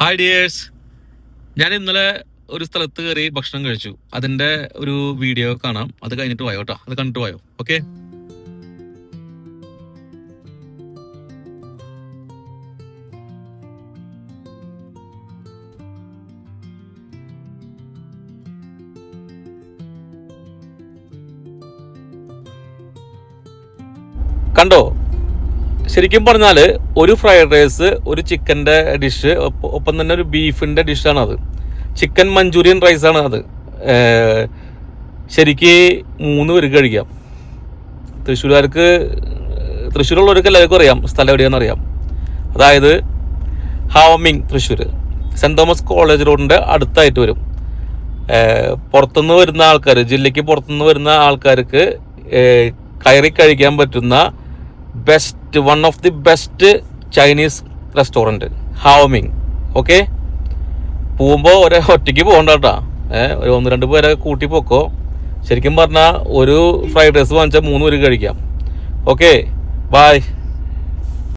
Hi dears, ഞാൻ ഇന്നലെ ഒരു സ്ഥലത്ത് കയറി ഭക്ഷണം കഴിച്ചു. അതിന്റെ ഒരു വീഡിയോ കാണാം. അത് കഴിഞ്ഞിട്ട് പോയോ കേട്ടോ, അത് കണ്ടിട്ട് പോയോ. ഓക്കെ. കണ്ടോ? ശരിക്കും പറഞ്ഞാല് ഒരു ഫ്രൈഡ് റൈസ്, ഒരു ചിക്കൻ്റെ ഡിഷ്, ഒപ്പം തന്നെ ഒരു ബീഫിൻ്റെ ഡിഷാണ് അത്. ചിക്കൻ മഞ്ചൂരിയൻ റൈസാണ് അത്. ശരിക്ക് 3 പേർക്ക് കഴിക്കാം. തൃശ്ശൂരുള്ളവർക്ക് എല്ലാവർക്കും അറിയാം സ്ഥലം എവിടെയാണെന്ന് അറിയാം. അതായത് ഹാവമിങ്, തൃശ്ശൂർ സെൻറ് തോമസ് കോളേജ് റോഡിൻ്റെ അടുത്തായിട്ട് വരും. പുറത്തുനിന്ന് വരുന്ന ആൾക്കാർ, ജില്ലയ്ക്ക് പുറത്തുനിന്ന് വരുന്ന ആൾക്കാർക്ക് കയറി കഴിക്കാൻ പറ്റുന്ന one of the best Chinese restaurant ഹാവമിങ്. ഓക്കെ, പോകുമ്പോൾ ഒറ്റയ്ക്ക് പോകണ്ട കേട്ടോ, ഒരു 1-2 പേരെ കൂട്ടി പോക്കോ. ശരിക്കും പറഞ്ഞാൽ ഒരു ഫ്രൈഡ് റൈസ് വാങ്ങിച്ചാൽ 3 പേര് കഴിക്കാം. Okay, bye.